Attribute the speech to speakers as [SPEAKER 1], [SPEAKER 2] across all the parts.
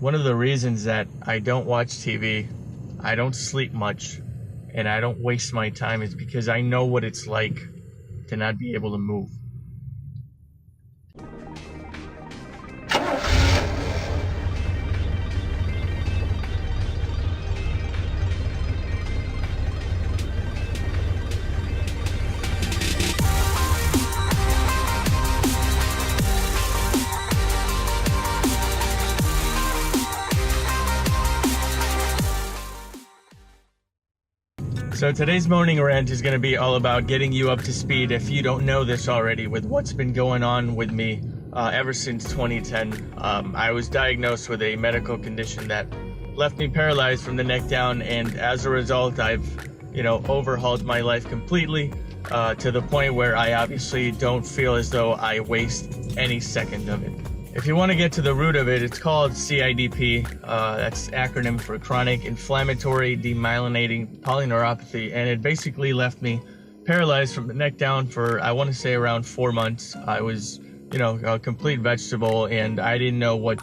[SPEAKER 1] One of the reasons that I don't watch TV, I don't sleep much, and I don't waste my time is because I know what it's like to not be able to move. So today's morning rant is going to be all about getting you up to speed, if you don't know this already, with what's been going on with me ever since 2010. I was diagnosed with a medical condition that left me paralyzed from the neck down, and as a result, I've, overhauled my life completely to the point where I obviously don't feel as though I waste any second of it. If you want to get to the root of it, it's called CIDP. That's acronym for Chronic Inflammatory Demyelinating Polyneuropathy, and it basically left me paralyzed from the neck down for, I want to say, around 4 months. I was, a complete vegetable, and I didn't know what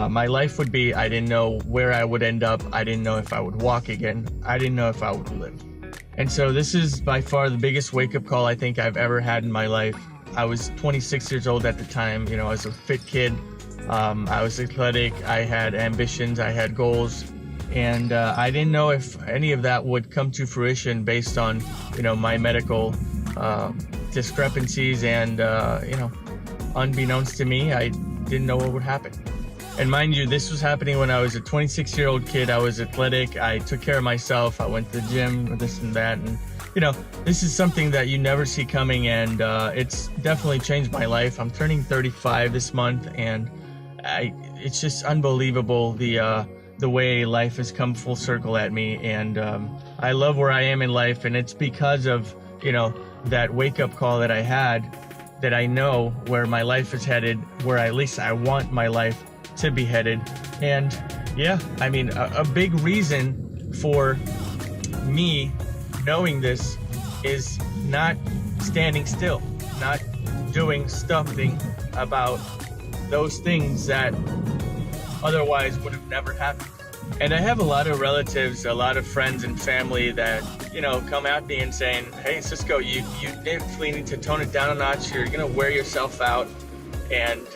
[SPEAKER 1] my life would be. I didn't know where I would end up. I didn't know if I would walk again. I didn't know if I would live. And so this is by far the biggest wake-up call I think I've ever had in my life. I was 26 years old at the time. I was a fit kid. I was athletic. I had ambitions. I had goals. And I didn't know if any of that would come to fruition based on, my medical discrepancies. And, unbeknownst to me, I didn't know what would happen. And mind you, this was happening when I was a 26-year-old kid. I was athletic. I took care of myself. I went to the gym, this and that. And this is something that you never see coming, and it's definitely changed my life. I'm turning 35 this month, and it's just unbelievable the way life has come full circle at me, and I love where I am in life, and it's because of, that wake-up call that I had, that I know where my life is headed, where at least I want my life to be headed. And yeah, a big reason for me knowing this is not standing still, not doing something about those things that otherwise would have never happened. And I have a lot of relatives, a lot of friends and family that, come at me and saying, hey, Cisco, you definitely need to tone it down a notch. You're going to wear yourself out. And,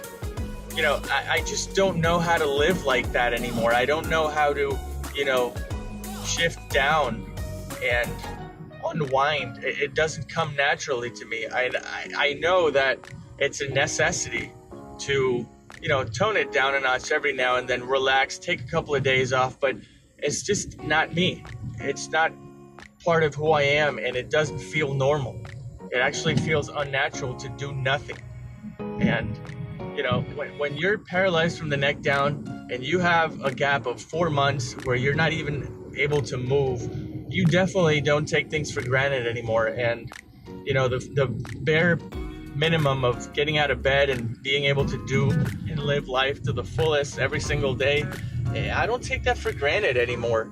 [SPEAKER 1] I just don't know how to live like that anymore. I don't know how to, shift down and unwind. It doesn't come naturally to me. I know that it's a necessity to, tone it down a notch every now and then, relax, take a couple of days off, but it's just not me. It's not part of who I am, and it doesn't feel normal. It actually feels unnatural to do nothing. And, when you're paralyzed from the neck down and you have a gap of 4 months where you're not even able to move, you definitely don't take things for granted anymore. And, the bare minimum of getting out of bed and being able to do and live life to the fullest every single day, I don't take that for granted anymore.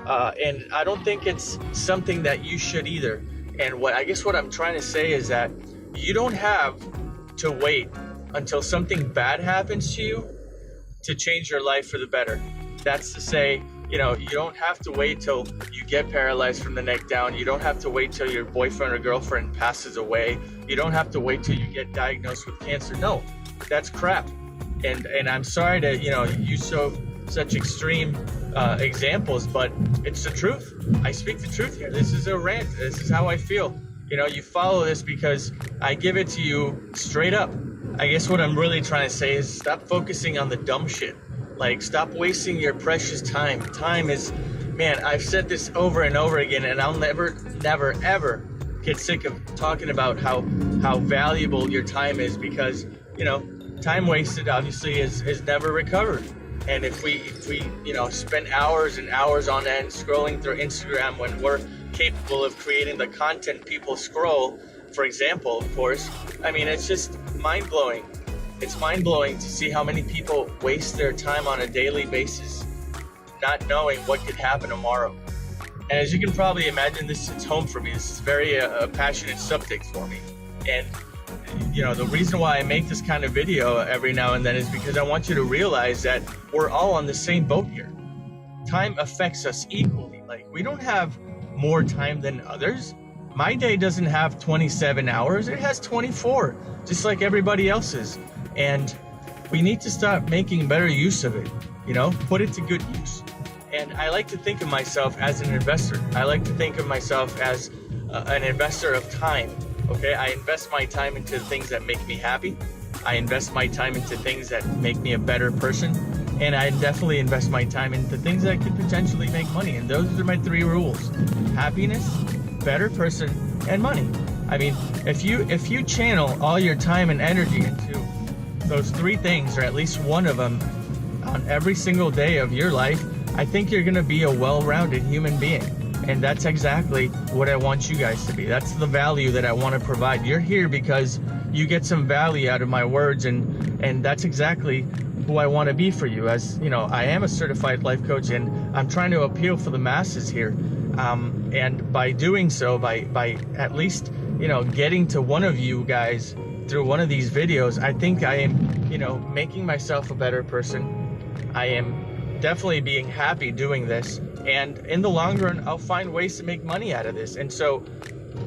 [SPEAKER 1] And I don't think it's something that you should either. And what I'm trying to say is that you don't have to wait until something bad happens to you to change your life for the better. That's to say, you don't have to wait till you get paralyzed from the neck down. You don't have to wait till your boyfriend or girlfriend passes away. You don't have to wait till you get diagnosed with cancer. No, that's crap. And I'm sorry to, use such extreme examples, but it's the truth. I speak the truth here. This is a rant. This is how I feel. You follow this because I give it to you straight up. I guess what I'm really trying to say is stop focusing on the dumb shit. Like, stop wasting your precious time. Time is, man, I've said this over and over again, and I'll never, ever get sick of talking about how valuable your time is, because, time wasted obviously is never recovered. And if we spend hours and hours on end scrolling through Instagram when we're capable of creating the content people scroll, for example, of course, it's just mind-blowing. It's mind-blowing to see how many people waste their time on a daily basis not knowing what could happen tomorrow. And as you can probably imagine, this hits home for me. This is very a passionate subject for me. And, the reason why I make this kind of video every now and then is because I want you to realize that we're all on the same boat here. Time affects us equally. Like, we don't have more time than others. My day doesn't have 27 hours, it has 24, just like everybody else's. And we need to start making better use of it, put it to good use. And I like to think of myself as an investor. I like to think of myself as an investor of time. Okay, I invest my time into things that make me happy. I invest my time into things that make me a better person. And I definitely invest my time into things that could potentially make money. And those are my 3 rules: happiness, better person, and money. I mean, if you channel all your time and energy into those 3 things, or at least one of them, on every single day of your life, I think you're gonna be a well-rounded human being. And that's exactly what I want you guys to be. That's the value that I want to provide. You're here because you get some value out of my words, and that's exactly who I want to be for you. As I am a certified life coach, and I'm trying to appeal for the masses here. And by doing so, by at least getting to one of you guys through one of these videos, I think I am making myself a better person. I am definitely being happy doing this, and in the long run I'll find ways to make money out of this. And so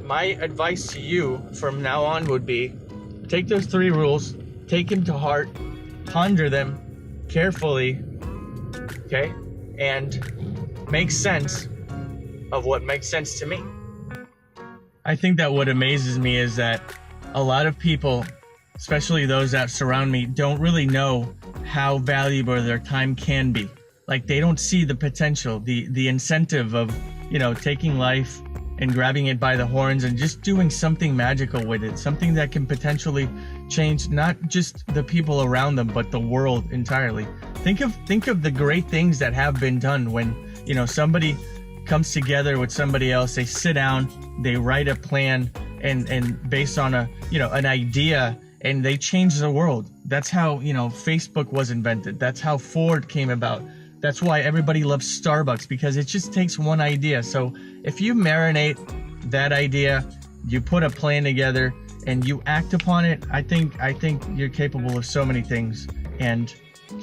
[SPEAKER 1] my advice to you from now on would be, take those 3 rules, take them to heart, ponder them carefully, okay, and make sense of what makes sense to me. I think that what amazes me is that a lot of people, especially those that surround me, don't really know how valuable their time can be. Like, they don't see the potential, the incentive of, taking life and grabbing it by the horns and just doing something magical with it, something that can potentially change not just the people around them, but the world entirely. Think of the great things that have been done when, somebody comes together with somebody else, they sit down, they write a plan, and based on an idea, and they change the world. That's how, Facebook was invented. That's how Ford came about. That's why everybody loves Starbucks, because it just takes one idea. So if you marinate that idea, you put a plan together, and you act upon it, I think you're capable of so many things. And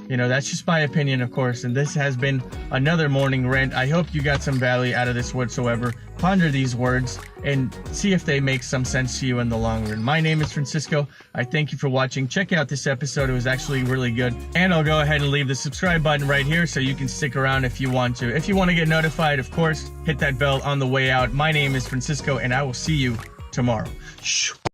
[SPEAKER 1] that's just my opinion, of course. And this has been another morning rant. I hope you got some value out of this whatsoever. Ponder these words and see if they make some sense to you in the long run. My name is Francisco. I thank you for watching. Check out this episode. It was actually really good. And I'll go ahead and leave the subscribe button right here so you can stick around if you want to. If you want to get notified, of course, hit that bell on the way out. My name is Francisco, and I will see you tomorrow.